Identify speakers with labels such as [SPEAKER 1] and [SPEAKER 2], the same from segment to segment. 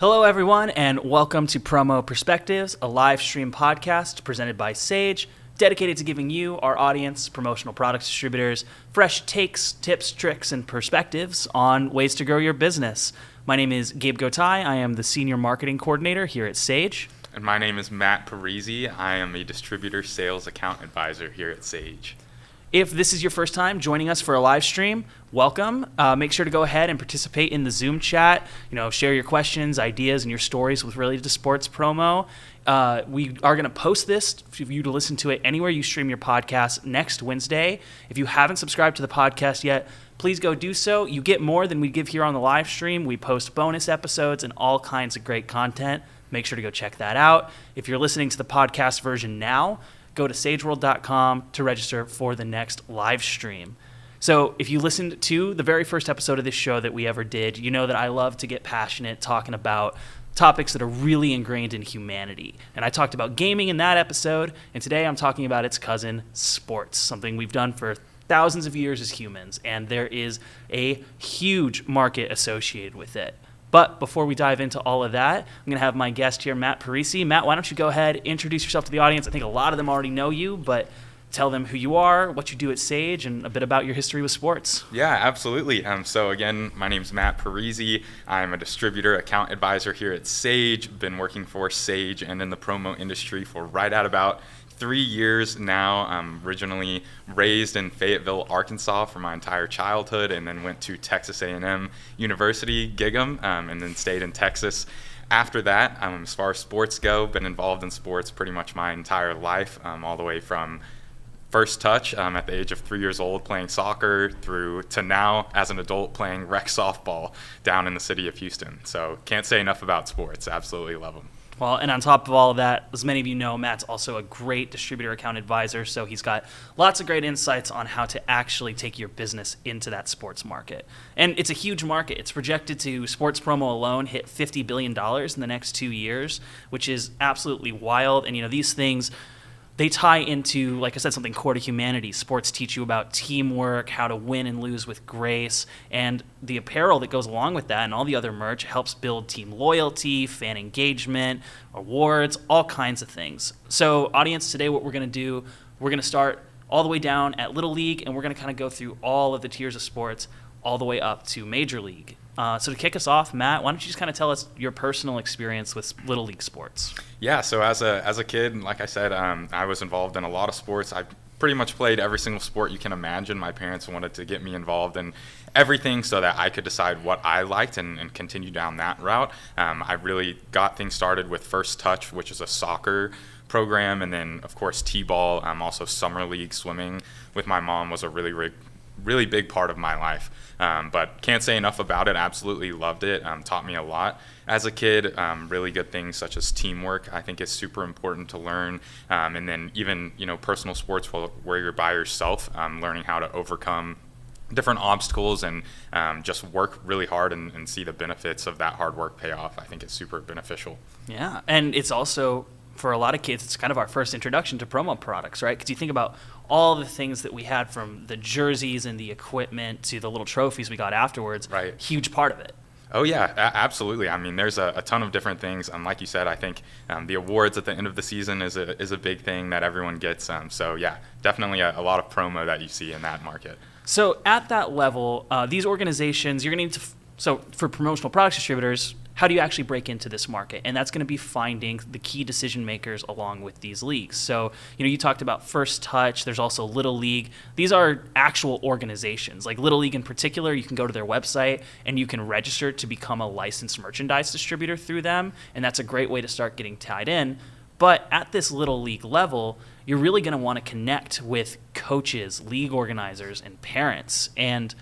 [SPEAKER 1] Hello, everyone, and welcome to Promo Perspectives, a live stream podcast presented by Sage, dedicated to giving you, our audience, promotional products distributors, fresh takes, tips, tricks, and perspectives on ways to grow your business. My name is Gabe Gotay. I am the Senior Marketing Coordinator here at Sage.
[SPEAKER 2] And my name is Matt Parisi. I am a Distributor Sales Account Advisor here at Sage.
[SPEAKER 1] If this is your first time joining us for a live stream, welcome. Make sure to go ahead and participate in the Zoom chat. Share your questions, ideas, and your stories with related to sports promo. We are going to post this for you to listen to it anywhere you stream your podcast next Wednesday. If you haven't subscribed to the podcast yet, please go do so. You get more than we give here on the live stream. We post bonus episodes and all kinds of great content. Make sure to go check that out. If you're listening to the podcast version now, go to sageworld.com to register for the next live stream. So if you listened to the very first episode of this show that we ever did, you know that I love to get passionate talking about topics that are really ingrained in humanity. And I talked about gaming in that episode, and today I'm talking about its cousin, sports, something we've done for thousands of years as humans, and there is a huge market associated with it. But before we dive into all of that, I'm going to have my guest here, Matt Parisi. Matt, why don't you go ahead, introduce yourself to the audience. I think a lot of them already know you, but tell them who you are, what you do at Sage, and a bit about your history with sports.
[SPEAKER 2] Yeah, absolutely. So again, my name's Matt Parisi. I'm a Distributor Account Advisor here at Sage. Been working for Sage and in the promo industry for right at about 3 years now. I'm originally raised in Fayetteville, Arkansas for my entire childhood, and then went to Texas A&M University, Gig'em, and then stayed in Texas. After that, as far as sports go, been involved in sports pretty much my entire life, all the way from first touch at the age of 3 years old playing soccer through to now as an adult playing rec softball down in the city of Houston. So can't say enough about sports. Absolutely love them.
[SPEAKER 1] Well, and on top of all of that, as many of you know, Matt's also a great distributor account advisor, so he's got lots of great insights on how to actually take your business into that sports market. And it's a huge market. It's projected to, sports promo alone, hit $50 billion in the next 2 years, which is absolutely wild. And, these things, they tie into, like I said, something core to humanity. Sports teach you about teamwork, how to win and lose with grace, and the apparel that goes along with that and all the other merch helps build team loyalty, fan engagement, awards, all kinds of things. So, audience, today what we're going to do, we're going to start all the way down at Little League, and we're going to kind of go through all of the tiers of sports all the way up to Major League. So to kick us off, Matt, why don't you just kind of tell us your personal experience with Little League sports?
[SPEAKER 2] Yeah, so as a kid, like I said, I was involved in a lot of sports. I pretty much played every single sport you can imagine. My parents wanted to get me involved in everything so that I could decide what I liked and continue down that route. I really got things started with First Touch, which is a soccer program, and then, of course, T-ball, also summer league swimming with my mom was a really big part of my life. But can't say enough about it. Absolutely loved it. Taught me a lot as a kid. Really good things such as teamwork, I think, is super important to learn. And then even personal sports where you're by yourself, learning how to overcome different obstacles and just work really hard and see the benefits of that hard work pay off. I think it's super beneficial.
[SPEAKER 1] Yeah, and it's also, for a lot of kids, it's kind of our first introduction to promo products, right? Because you think about all the things that we had, from the jerseys and the equipment to the little trophies we got afterwards. Right. Huge part of it.
[SPEAKER 2] Oh, yeah, absolutely. I mean, there's a ton of different things. Like you said, I think the awards at the end of the season is a big thing that everyone gets. So, yeah, definitely a lot of promo that you see in that market.
[SPEAKER 1] So at that level, these organizations, you're going to need to so for promotional products distributors, how do you actually break into this market? And that's going to be finding the key decision makers along with these leagues. So, you talked about First Touch. There's also Little League. These are actual organizations. Like Little League in particular, you can go to their website and you can register to become a licensed merchandise distributor through them. And that's a great way to start getting tied in. But at this Little League level, you're really going to want to connect with coaches, league organizers, and parents. And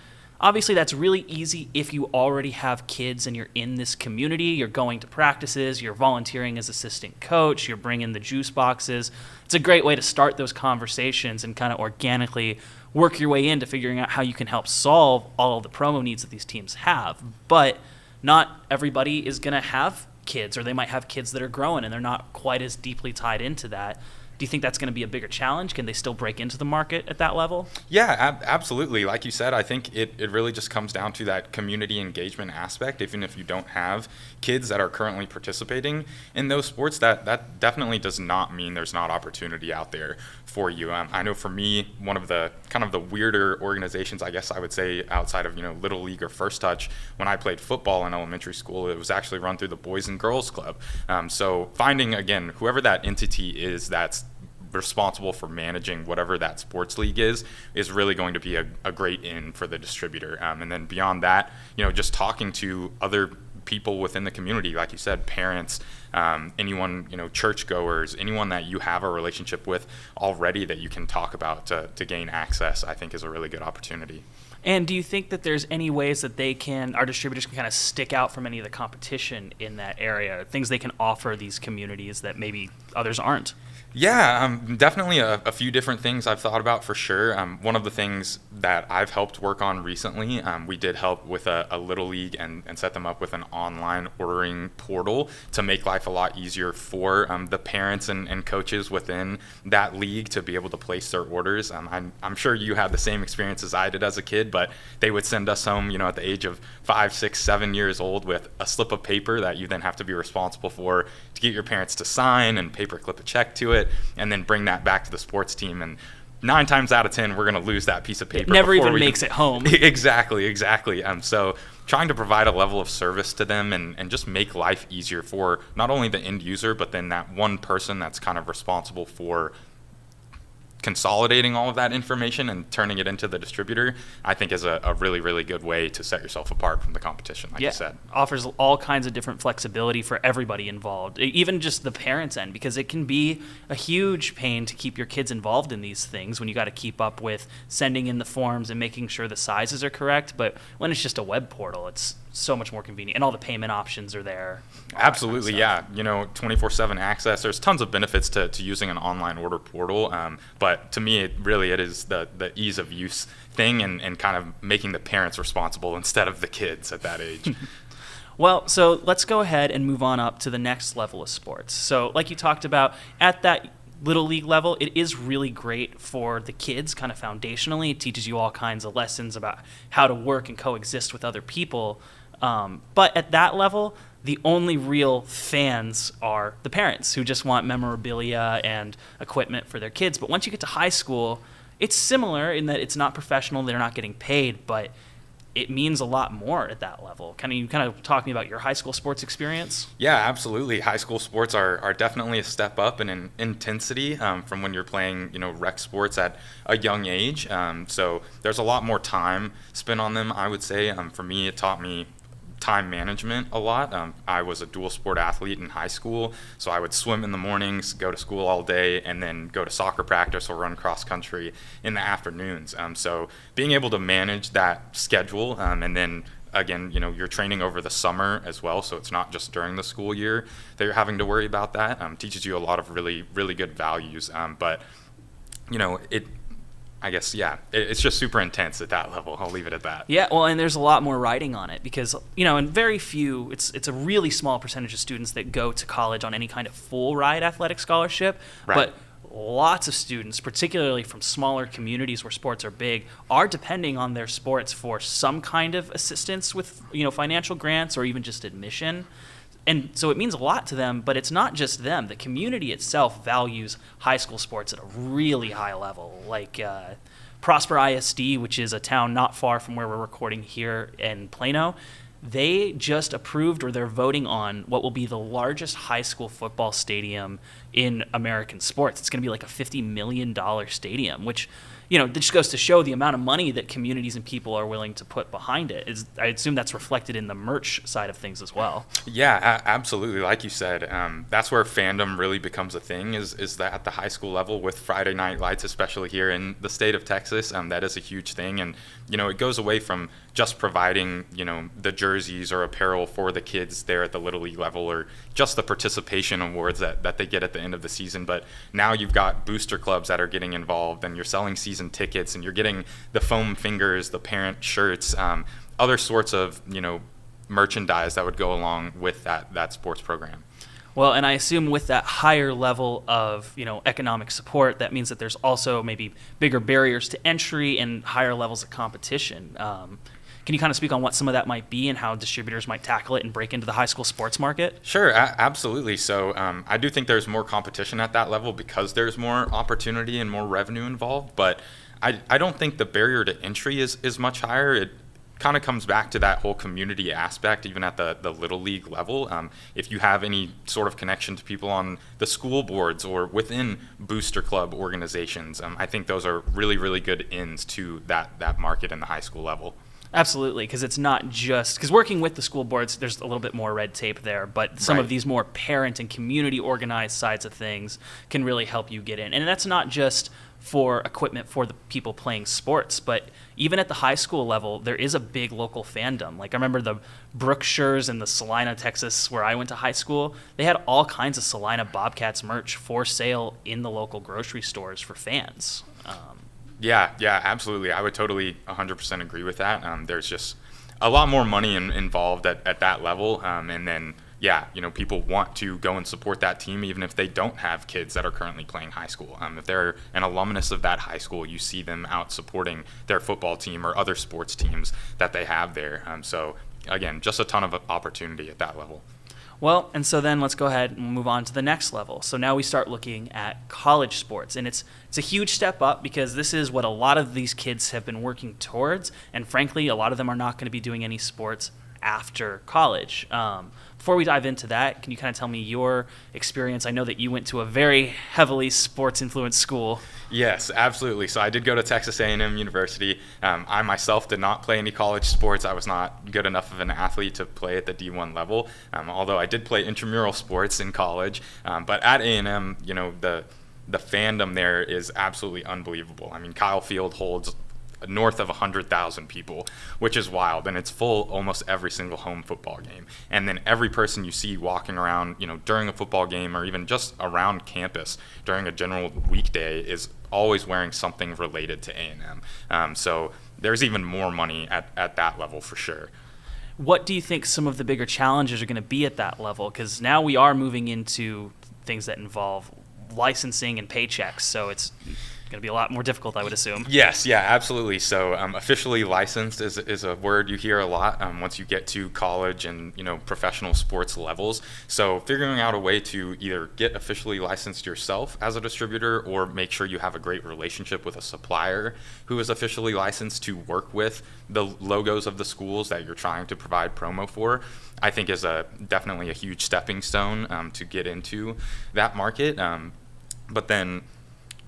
[SPEAKER 1] obviously, that's really easy if you already have kids and you're in this community. You're going to practices, you're volunteering as assistant coach, you're bringing the juice boxes. It's a great way to start those conversations and kind of organically work your way into figuring out how you can help solve all of the promo needs that these teams have. But not everybody is going to have kids, or they might have kids that are growing and they're not quite as deeply tied into that. Do you think that's going to be a bigger challenge? Can they still break into the market at that level?
[SPEAKER 2] Yeah, absolutely. Like you said, I think it really just comes down to that community engagement aspect. Even if you don't have kids that are currently participating in those sports, that definitely does not mean there's not opportunity out there for you. I know for me, one of the kind of the weirder organizations, I guess I would say, outside of Little League or First Touch, when I played football in elementary school, it was actually run through the Boys and Girls Club. So finding, again, whoever that entity is that's responsible for managing whatever that sports league is really going to be a great in for the distributor. And then beyond that, just talking to other people within the community, like you said, parents, anyone, churchgoers, anyone that you have a relationship with already that you can talk about to gain access, I think is a really good opportunity.
[SPEAKER 1] And do you think that there's any ways that our distributors can kind of stick out from any of the competition in that area, things they can offer these communities that maybe others aren't?
[SPEAKER 2] Yeah, definitely a few different things I've thought about for sure. One of the things that I've helped work on recently, we did help with a Little League and set them up with an online ordering portal to make life a lot easier for the parents and coaches within that league to be able to place their orders. I'm sure you had the same experience as I did as a kid, but they would send us home, at the age of 5, 6, 7 years old with a slip of paper that you then have to be responsible for to get your parents to sign and paperclip a check to it, and then bring that back to the sports team. And 9 times out of 10, we're going to lose that piece of paper.
[SPEAKER 1] It never even makes it home.
[SPEAKER 2] Exactly. So trying to provide a level of service to them and just make life easier for not only the end user, but then that one person that's kind of responsible for consolidating all of that information and turning it into the distributor, I think is a really, really good way to set yourself apart from the competition, like you said.
[SPEAKER 1] Offers all kinds of different flexibility for everybody involved, even just the parents' end, because it can be a huge pain to keep your kids involved in these things when you got to keep up with sending in the forms and making sure the sizes are correct. But when it's just a web portal, it's so much more convenient, and all the payment options are there.
[SPEAKER 2] Absolutely, yeah. 24/7 access. There's tons of benefits to using an online order portal, but to me, it is the ease of use thing and kind of making the parents responsible instead of the kids at that age.
[SPEAKER 1] Well, so let's go ahead and move on up to the next level of sports. So like you talked about, at that Little League level, it is really great for the kids kind of foundationally. It teaches you all kinds of lessons about how to work and coexist with other people. But at that level, the only real fans are the parents who just want memorabilia and equipment for their kids. But once you get to high school, it's similar in that it's not professional, they're not getting paid, but it means a lot more at that level. Can you kind of talk to me about your high school sports experience?
[SPEAKER 2] Yeah, absolutely. High school sports are definitely a step up in intensity from when you're playing, rec sports at a young age. So there's a lot more time spent on them, I would say. For me, it taught me time management a lot. I was a dual sport athlete in high school, so I would swim in the mornings, go to school all day, and then go to soccer practice or run cross country in the afternoons. So being able to manage that schedule, and then again, you're training over the summer as well, so it's not just during the school year that you're having to worry about that. Teaches you a lot of really, really good values. But I guess, it's just super intense at that level. I'll leave it at that.
[SPEAKER 1] Yeah, well, and there's a lot more riding on it because, and very few, it's a really small percentage of students that go to college on any kind of full ride athletic scholarship.
[SPEAKER 2] Right.
[SPEAKER 1] But lots of students, particularly from smaller communities where sports are big, are depending on their sports for some kind of assistance with, financial grants or even just admission. And so it means a lot to them, but it's not just them. The community itself values high school sports at a really high level. Like Prosper ISD, which is a town not far from where we're recording here in Plano, they just approved or they're voting on what will be the largest high school football stadium in American sports. It's going to be like a $50 million stadium, which that just goes to show the amount of money that communities and people are willing to put behind it. I assume that's reflected in the merch side of things as well.
[SPEAKER 2] Yeah, absolutely. Like you said, that's where fandom really becomes a thing is that at the high school level with Friday Night Lights, especially here in the state of Texas, that is a huge thing. And, it goes away from just providing, the jerseys or apparel for the kids there at the Little League level or just the participation awards that they get at the end of the season. But now you've got booster clubs that are getting involved and you're selling season tickets and you're getting the foam fingers, the parent shirts, other sorts of, merchandise that would go along with that sports program.
[SPEAKER 1] Well, and I assume with that higher level of, economic support, that means that there's also maybe bigger barriers to entry and higher levels of competition. Can you kind of speak on what some of that might be and how distributors might tackle it and break into the high school sports market?
[SPEAKER 2] Sure, absolutely. So I do think there's more competition at that level because there's more opportunity and more revenue involved. But I don't think the barrier to entry is much higher. It kind of comes back to that whole community aspect, even at the little league level. If you have any sort of connection to people on the school boards or within booster club organizations, I think those are really, really good ins to that market in the high school level.
[SPEAKER 1] Absolutely, because it's not just because working with the school boards, there's a little bit more red tape there, but some
[SPEAKER 2] Right.
[SPEAKER 1] of these more parent and community organized sides of things can really help you get in. And that's not just for equipment for the people playing sports, but even at the high school level, there is a big local fandom. Like I remember the Brookshires in the Salina, Texas, where I went to high school, they had all kinds of Salina Bobcats merch for sale in the local grocery stores for fans.
[SPEAKER 2] Yeah, absolutely. I would totally 100% agree with that. There's just a lot more money involved at that level. And then, people want to go and support that team even if they don't have kids that are currently playing high school. If they're an alumnus of that high school, you see them out supporting their football team or other sports teams that they have there. So, again, just a ton of opportunity at that level.
[SPEAKER 1] Well, and so then let's go ahead and move on to the next level. So now we start looking at college sports, and it's a huge step up because this is what a lot of these kids have been working towards, and frankly, a lot of them are not going to be doing any sports after college. Before we dive into that, can you kind of tell me your experience? I know that you went to a very heavily sports-influenced school.
[SPEAKER 2] Yes, absolutely. So I did go to Texas A&M University. I myself did not play any college sports. I was not good enough of an athlete to play at the D1 level, although I did play intramural sports in college. But at A&M, the fandom there is absolutely unbelievable. I mean, Kyle Field holds north of 100,000 people, which is wild, and it's full almost every single home football game. And then every person you see walking around, during a football game or even just around campus during a general weekday is always wearing something related to A&M. So there's even more money at that level for sure.
[SPEAKER 1] What do you think some of the bigger challenges are going to be at that level? Because now we are moving into things that involve licensing and paychecks, so it's going to be a lot more difficult, I would assume.
[SPEAKER 2] Yes, yeah, absolutely. So officially licensed is a word you hear a lot once you get to college and professional sports levels. So figuring out a way to either get officially licensed yourself as a distributor or make sure you have a great relationship with a supplier who is officially licensed to work with the logos of the schools that you're trying to provide promo for, I think is definitely a huge stepping stone to get into that market. But then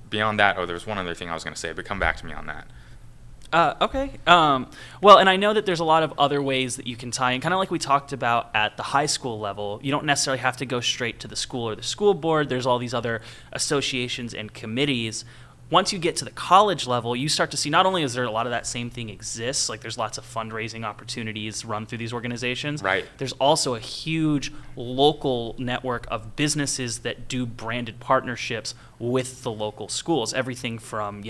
[SPEAKER 2] beyond that, there's one other thing I was going to say, but come back to me on that.
[SPEAKER 1] Okay. Well, and I know that there's a lot of other ways that you can tie in, kind of like we talked about at the high school level. You don't necessarily have to go straight to the school or the school board. There's all these other associations and committees. Once you get to the college level, you start to see not only is there a lot of that same thing exists, like there's lots of fundraising opportunities run through these organizations.
[SPEAKER 2] Right.
[SPEAKER 1] There's also a huge local network of businesses that do branded partnerships with the local schools. Everything from,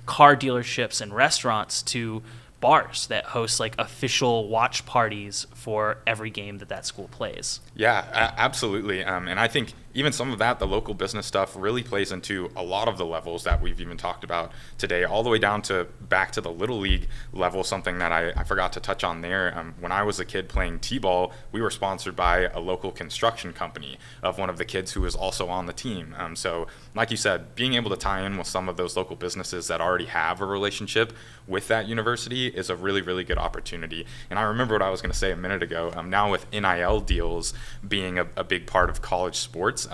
[SPEAKER 1] car dealerships and restaurants to bars that host like official watch parties for every game that school plays.
[SPEAKER 2] Yeah, absolutely. And I think even some of that, the local business stuff, really plays into a lot of the levels that we've even talked about today, all the way down to back to the Little League level, something that I forgot to touch on there. When I was a kid playing T-ball, we were sponsored by a local construction company of one of the kids who was also on the team. So like you said, being able to tie in with some of those local businesses that already have a relationship with that university is a really, really good opportunity. And I remember what I was going to say a minute ago. Now with NIL deals being a big part of college sports,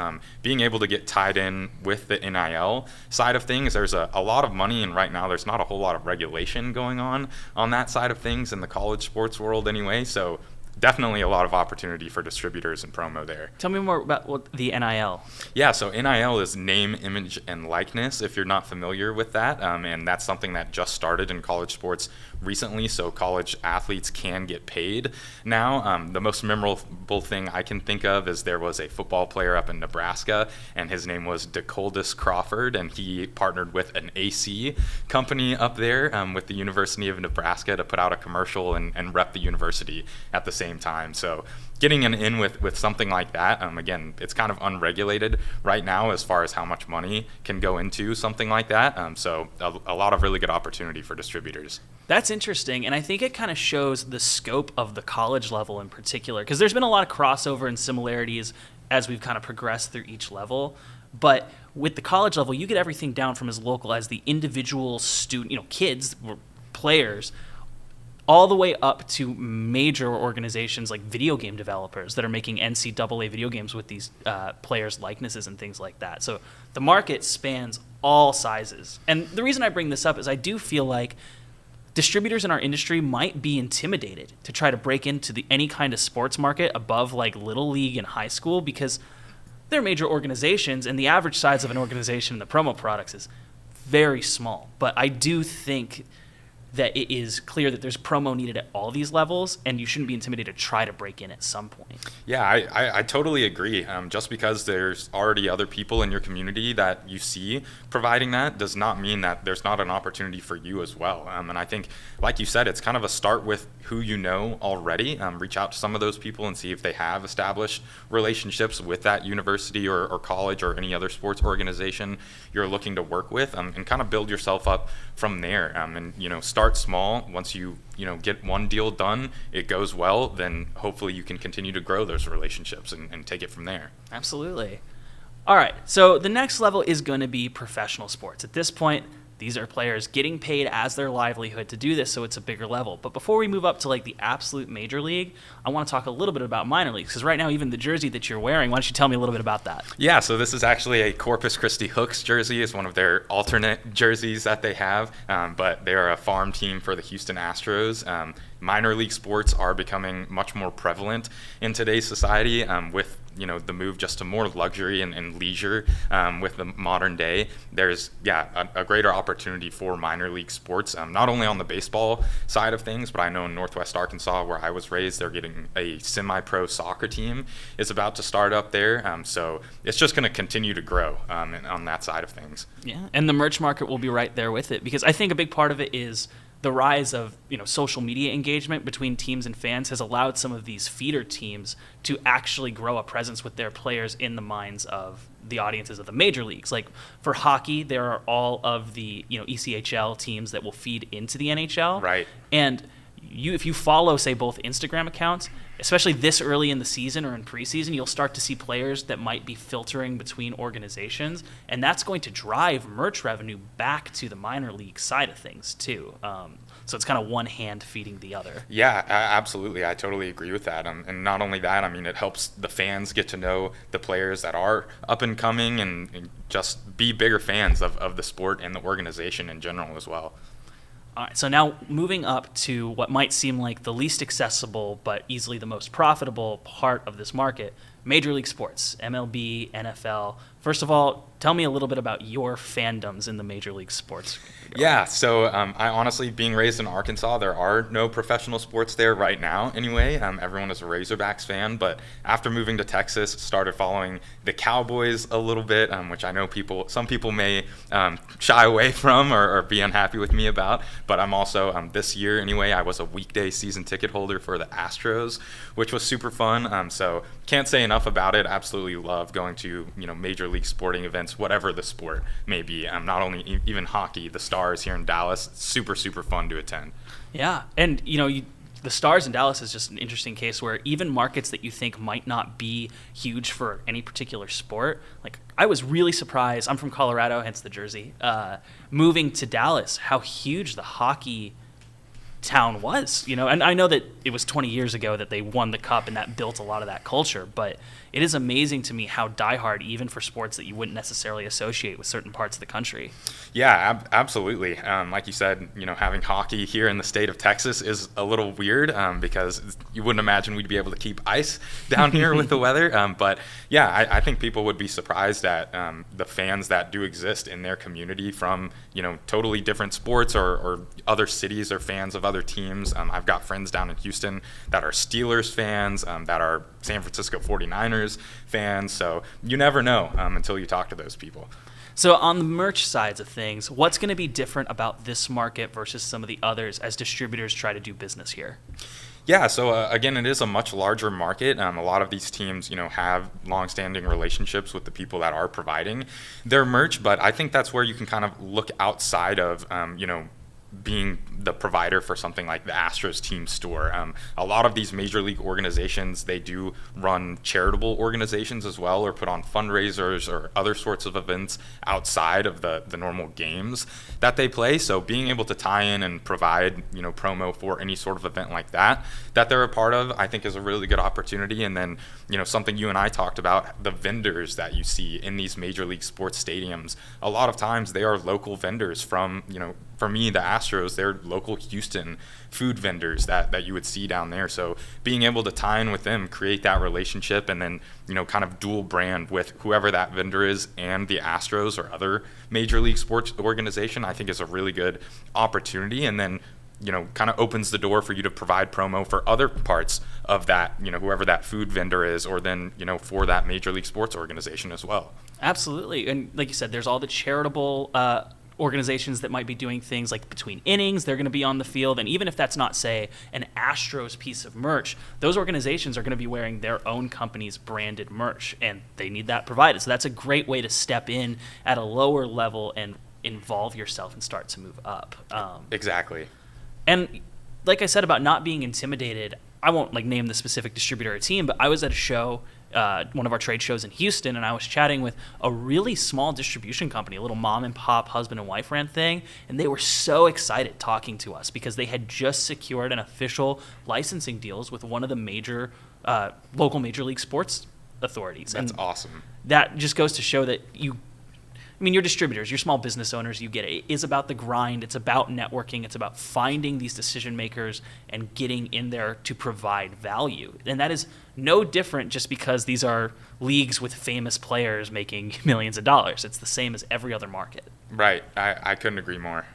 [SPEAKER 2] being able to get tied in with the NIL side of things, there's a lot of money, and right now there's not a whole lot of regulation going on that side of things in the college sports world anyway. So definitely a lot of opportunity for distributors and promo there.
[SPEAKER 1] Tell me more about what the NIL.
[SPEAKER 2] Yeah, so NIL is name, image, and likeness, if you're not familiar with that. And that's something that just started in college sports recently, so college athletes can get paid now. The most memorable thing I can think of is there was a football player up in Nebraska, and his name was DeColdis Crawford, and he partnered with an AC company up there with the University of Nebraska to put out a commercial and rep the university at the same same time. So getting an in with something like that, again, it's kind of unregulated right now as far as how much money can go into something like that. So a lot of really good opportunity for distributors.
[SPEAKER 1] That's interesting, and I think it kind of shows the scope of the college level in particular, because there's been a lot of crossover and similarities as we've kind of progressed through each level. But with the college level, you get everything down from as local as the individual student, kids, players, all the way up to major organizations like video game developers that are making NCAA video games with these players' likenesses and things like that. So the market spans all sizes. And the reason I bring this up is I do feel like distributors in our industry might be intimidated to try to break into any kind of sports market above like little league and high school, because they're major organizations and the average size of an organization in the promo products is very small. But I do think that it is clear that there's promo needed at all these levels, and you shouldn't be intimidated to try to break in at some point.
[SPEAKER 2] Yeah, I totally agree. Just because there's already other people in your community that you see providing that does not mean that there's not an opportunity for you as well. And I think, like you said, it's kind of a start with who you know already. Reach out to some of those people and see if they have established relationships with that university or college or any other sports organization you're looking to work with, and kind of build yourself up from there. And start small. Once you get one deal done, it goes well, then hopefully you can continue to grow those relationships and take it from there.
[SPEAKER 1] Absolutely. All right, so the next level is going to be professional sports. At this point, these are players getting paid as their livelihood to do this, so it's a bigger level. But before we move up to like the absolute major league, I want to talk a little bit about minor leagues, because right now even the jersey that you're wearing, why don't you tell me a little bit about that?
[SPEAKER 2] Yeah, so this is actually a Corpus Christi Hooks jersey. It's one of their alternate jerseys that they have, but they are a farm team for the Houston Astros. Minor league sports are becoming much more prevalent in today's society, with the move just to more luxury and leisure with the modern day. There's a greater opportunity for minor league sports, not only on the baseball side of things, but I know in Northwest Arkansas, where I was raised, they're getting a semi-pro soccer team is about to start up there. So it's just going to continue to grow on that side of things.
[SPEAKER 1] Yeah, and the merch market will be right there with it, because I think a big part of it is the rise of social media engagement between teams and fans has allowed some of these feeder teams to actually grow a presence with their players in the minds of the audiences of the major leagues. Like for hockey, there are all of the ECHL teams that will feed into the NHL.
[SPEAKER 2] Right.
[SPEAKER 1] And if you follow, say, both Instagram accounts, especially this early in the season or in preseason, you'll start to see players that might be filtering between organizations, and that's going to drive merch revenue back to the minor league side of things too. So it's kind of one hand feeding the other.
[SPEAKER 2] Yeah, absolutely. I totally agree with that. And not only that, it helps the fans get to know the players that are up and coming and just be bigger fans of the sport and the organization in general as well.
[SPEAKER 1] All right, so now moving up to what might seem like the least accessible but easily the most profitable part of this market, Major League Sports, MLB, NFL. First of all, tell me a little bit about your fandoms in the Major League Sports.
[SPEAKER 2] Yeah, so I honestly, being raised in Arkansas, there are no professional sports there right now anyway. Everyone is a Razorbacks fan, but after moving to Texas, started following the Cowboys a little bit, which I know some people may shy away from or be unhappy with me about, but I'm also, this year anyway, I was a weekday season ticket holder for the Astros, which was super fun. So can't say enough about it. Absolutely love going to Major League sporting events, whatever the sport may be. Not only even hockey, the Stars here in Dallas, super fun to attend.
[SPEAKER 1] Yeah, and the Stars in Dallas is just an interesting case where even markets that you think might not be huge for any particular sport, like I was really surprised. I'm from Colorado, hence the jersey. Moving to Dallas, how huge the hockey town was, and I know that it was 20 years ago that they won the cup and that built a lot of that culture, but it is amazing to me how diehard, even for sports that you wouldn't necessarily associate with certain parts of the country.
[SPEAKER 2] Yeah, absolutely. Like you said, having hockey here in the state of Texas is a little weird because you wouldn't imagine we'd be able to keep ice down here with the weather. But yeah, I think people would be surprised at the fans that do exist in their community from, totally different sports or other cities or fans of other teams. I've got friends down in Houston that are Steelers fans, that are San Francisco 49ers fans. So you never know until you talk to those people.
[SPEAKER 1] So on the merch sides of things, what's going to be different about this market versus some of the others as distributors try to do business here?
[SPEAKER 2] Yeah, so again, it is a much larger market. A lot of these teams, have long-standing relationships with the people that are providing their merch, but I think that's where you can kind of look outside of, being the provider for something like the Astros team store. A lot of these major league organizations, they do run charitable organizations as well, or put on fundraisers or other sorts of events outside of the normal games that they play. So being able to tie in and provide, promo for any sort of event like that they're a part of, I think is a really good opportunity. And then, something you and I talked about, the vendors that you see in these major league sports stadiums, a lot of times they are local vendors from, for me, the Astros, they're local Houston food vendors that you would see down there. So being able to tie in with them, create that relationship, and then, kind of dual brand with whoever that vendor is and the Astros or other major league sports organization, I think is a really good opportunity. And then, kind of opens the door for you to provide promo for other parts of that, whoever that food vendor is, or then, for that major league sports organization as well.
[SPEAKER 1] Absolutely. And like you said, there's all the charitable organizations that might be doing things like between innings, they're going to be on the field. And even if that's not, say, an Astros piece of merch, those organizations are going to be wearing their own company's branded merch, and they need that provided. So that's a great way to step in at a lower level and involve yourself and start to move up.
[SPEAKER 2] Exactly.
[SPEAKER 1] And like I said about not being intimidated, I won't name the specific distributor or team, but I was at a show, one of our trade shows in Houston, and I was chatting with a really small distribution company, a little mom and pop husband and wife ran thing, and they were so excited talking to us because they had just secured an official licensing deals with one of the major local major league sports authorities.
[SPEAKER 2] That's
[SPEAKER 1] and
[SPEAKER 2] awesome.
[SPEAKER 1] That just goes to show that you're distributors, you're small business owners, you get it. It is about the grind, it's about networking, it's about finding these decision makers and getting in there to provide value. And that is no different just because these are leagues with famous players making millions of dollars. It's the same as every other market.
[SPEAKER 2] Right. I couldn't agree more.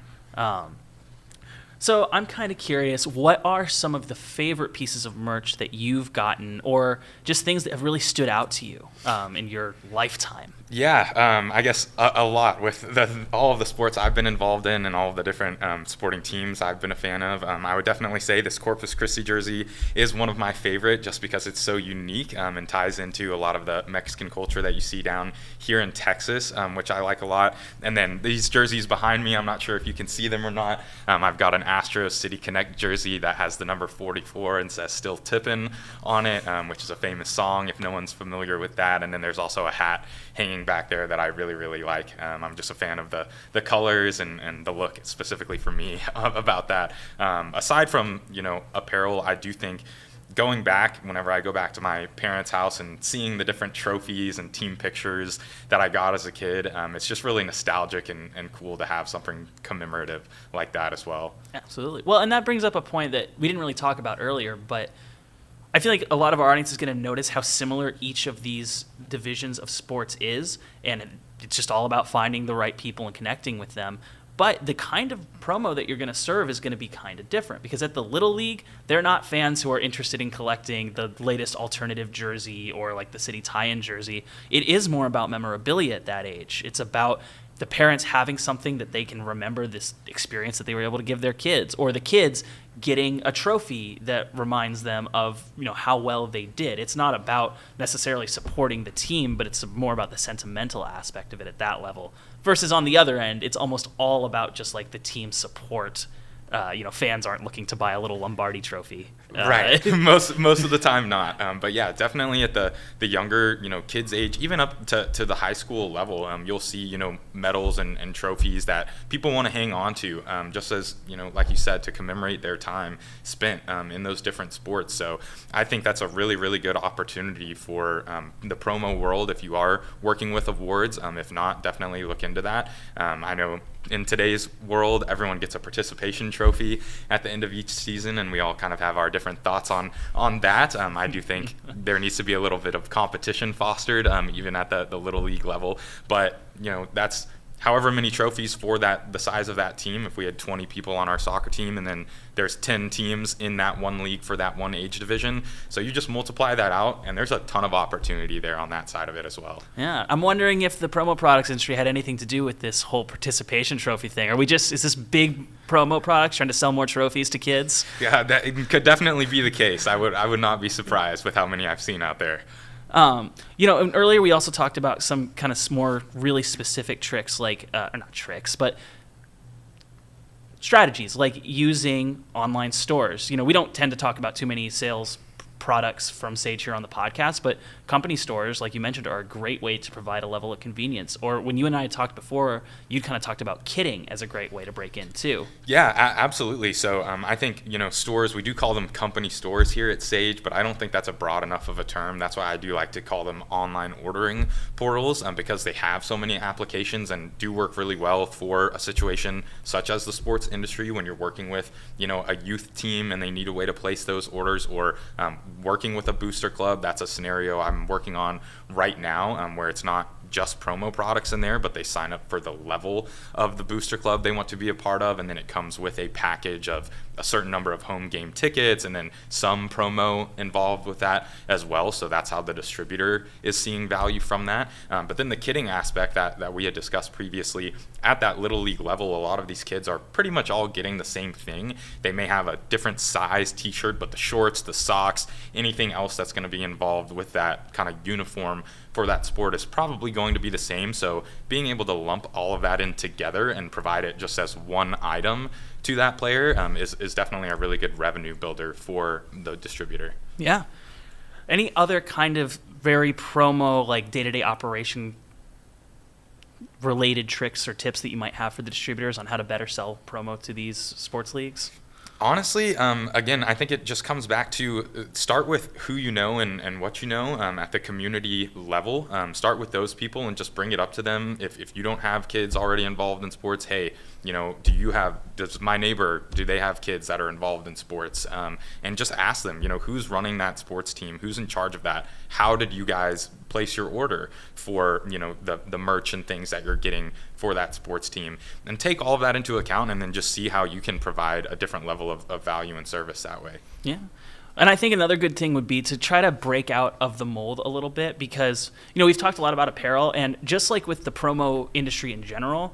[SPEAKER 1] So I'm kind of curious, what are some of the favorite pieces of merch that you've gotten, or just things that have really stood out to you in your lifetime?
[SPEAKER 2] Yeah, I guess a lot with all of the sports I've been involved in and all of the different sporting teams I've been a fan of. I would definitely say this Corpus Christi jersey is one of my favorite just because it's so unique and ties into a lot of the Mexican culture that you see down here in Texas, which I like a lot. And then these jerseys behind me, I'm not sure if you can see them or not. I've got an Astros City Connect jersey that has the number 44 and says "Still Tippin'" on it, which is a famous song if no one's familiar with that. And then there's also a hat hanging back there that I really, really like. I'm just a fan of the colors and the look specifically for me about that. Aside from, apparel, I do think going back, whenever I go back to my parents' house and seeing the different trophies and team pictures that I got as a kid, it's just really nostalgic and cool to have something commemorative like that as well.
[SPEAKER 1] Absolutely. Well, and that brings up a point that we didn't really talk about earlier, but I feel like a lot of our audience is going to notice how similar each of these divisions of sports is, and it's just all about finding the right people and connecting with them. But the kind of promo that you're going to serve is going to be kind of different, because at the Little League, they're not fans who are interested in collecting the latest alternative jersey or like the city tie-in jersey. It is more about memorabilia at that age. It's about the parents having something that they can remember this experience that they were able to give their kids, or the kids getting a trophy that reminds them of, how well they did. It's not about necessarily supporting the team, but it's more about the sentimental aspect of it at that level. Versus on the other end, it's almost all about just like the team support. Fans aren't looking to buy a little Lombardi trophy.
[SPEAKER 2] Right. most of the time not. But yeah, definitely at the younger, kids age, even up to the high school level, you'll see, medals and trophies that people want to hang on to, just as, like you said, to commemorate their time spent in those different sports. So I think that's a really, really good opportunity for the promo world if you are working with awards. If not, definitely look into that. I know in today's world, everyone gets a participation trophy at the end of each season, and we all kind of have our different thoughts on that. I do think there needs to be a little bit of competition fostered, even at the Little League level. But, that's however many trophies for the size of that team. If we had 20 people on our soccer team, and then there's 10 teams in that one league for that one age division, so you just multiply that out, and there's a ton of opportunity there on that side of it as well.
[SPEAKER 1] Yeah, I'm wondering if the promo products industry had anything to do with this whole participation trophy thing. Is this big promo products trying to sell more trophies to kids?
[SPEAKER 2] Yeah, that it could definitely be the case. I would not be surprised with how many I've seen out there.
[SPEAKER 1] And earlier we also talked about some kind of more really specific tricks, like not tricks, but strategies, like using online stores. We don't tend to talk about too many sales products from Sage here on the podcast, but company stores, like you mentioned, are a great way to provide a level of convenience. Or when you and I had talked before, you kind of talked about kitting as a great way to break in too.
[SPEAKER 2] Yeah, absolutely. So I think, stores, we do call them company stores here at Sage, but I don't think that's a broad enough of a term. That's why I do like to call them online ordering portals, because they have so many applications and do work really well for a situation such as the sports industry when you're working with, a youth team and they need a way to place those orders, or working with a booster club. That's a scenario I'm working on right now, where it's not just promo products in there, but they sign up for the level of the booster club they want to be a part of, and then it comes with a package of a certain number of home game tickets and then some promo involved with that as well. So that's how the distributor is seeing value from that. But then the kitting aspect that we had discussed previously, at that little league level, a lot of these kids are pretty much all getting the same thing. They may have a different size t-shirt, but the shorts, the socks, anything else that's going to be involved with that kind of uniform for that sport is probably going to be the same. So being able to lump all of that in together and provide it just as one item to that player is definitely a really good revenue builder for the distributor.
[SPEAKER 1] Yeah. Any other kind of very promo, like day-to-day operation related tricks or tips that you might have for the distributors on how to better sell promo to these sports leagues?
[SPEAKER 2] Honestly, again, I think it just comes back to start with who you know and what you know at the community level. Start with those people and just bring it up to them. If you don't have kids already involved in sports, hey, does my neighbor, do they have kids that are involved in sports? And just ask them, who's running that sports team? Who's in charge of that? How did you guys place your order for, the merch and things that you're getting for that sports team? And take all of that into account and then just see how you can provide a different level of value and service that way.
[SPEAKER 1] Yeah. And I think another good thing would be to try to break out of the mold a little bit, because, we've talked a lot about apparel, and just like with the promo industry in general,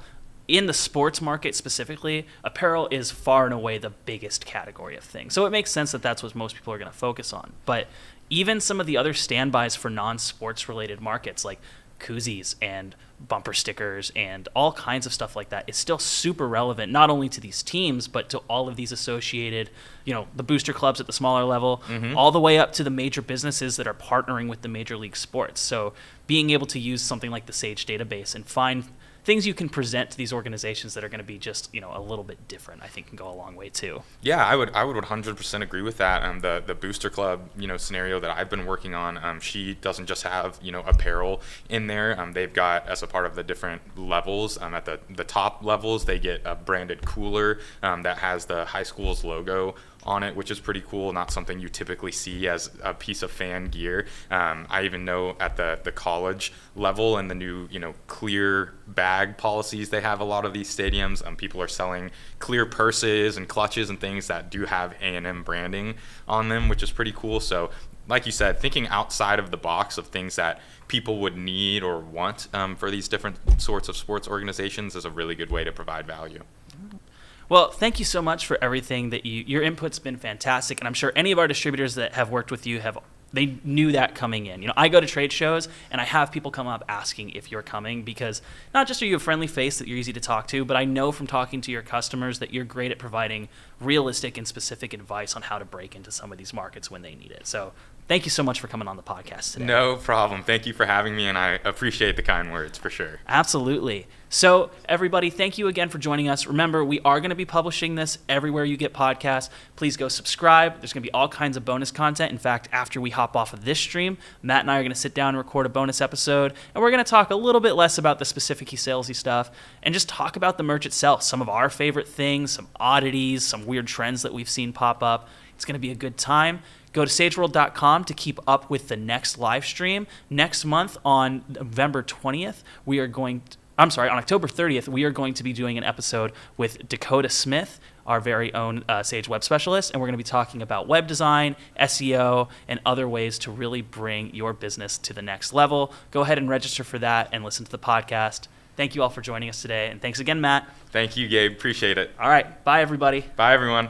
[SPEAKER 1] in the sports market specifically, apparel is far and away the biggest category of things. So it makes sense that that's what most people are going to focus on. But even some of the other standbys for non-sports related markets, like koozies and bumper stickers and all kinds of stuff like that, is still super relevant, not only to these teams, but to all of these associated, the booster clubs at the smaller level, all the way up to the major businesses that are partnering with the major league sports. So being able to use something like the Sage database and find things you can present to these organizations that are going to be just, a little bit different, I think can go a long way too.
[SPEAKER 2] Yeah, I would 100% agree with that. The booster club, scenario that I've been working on, she doesn't just have, apparel in there. They've got, as a part of the different levels, at the top levels, they get a branded cooler that has the high school's logo on it, which is pretty cool. Not something you typically see as a piece of fan gear. I even know at the college level and the new, clear bag policies they have a lot of these stadiums, people are selling clear purses and clutches and things that do have A&M branding on them, which is pretty cool. So like you said, thinking outside of the box of things that people would need or want for these different sorts of sports organizations is a really good way to provide value.
[SPEAKER 1] Well, thank you so much for everything that your input's been fantastic, and I'm sure any of our distributors that have worked with you they knew that coming in. I go to trade shows and I have people come up asking if you're coming, because not just are you a friendly face that you're easy to talk to, but I know from talking to your customers that you're great at providing realistic and specific advice on how to break into some of these markets when they need it. So thank you so much for coming on the podcast today.
[SPEAKER 2] No problem. Thank you for having me, and I appreciate the kind words for sure.
[SPEAKER 1] Absolutely. So everybody, thank you again for joining us. Remember, we are going to be publishing this everywhere you get podcasts. Please go subscribe. There's going to be all kinds of bonus content. In fact, after we hop off of this stream, Matt and I are going to sit down and record a bonus episode, and we're going to talk a little bit less about the specific salesy stuff and just talk about the merch itself, some of our favorite things, some oddities, some weird trends that we've seen pop up. It's going to be a good time. Go to sageworld.com to keep up with the next live stream. Next month on November 20th, we are going to, on October 30th, we are going to be doing an episode with Dakota Smith, our very own Sage Web Specialist, and we're going to be talking about web design, SEO, and other ways to really bring your business to the next level. Go ahead and register for that and listen to the podcast. Thank you all for joining us today, and thanks again, Matt.
[SPEAKER 2] Thank you, Gabe. Appreciate it.
[SPEAKER 1] All right. Bye, everybody.
[SPEAKER 2] Bye, everyone.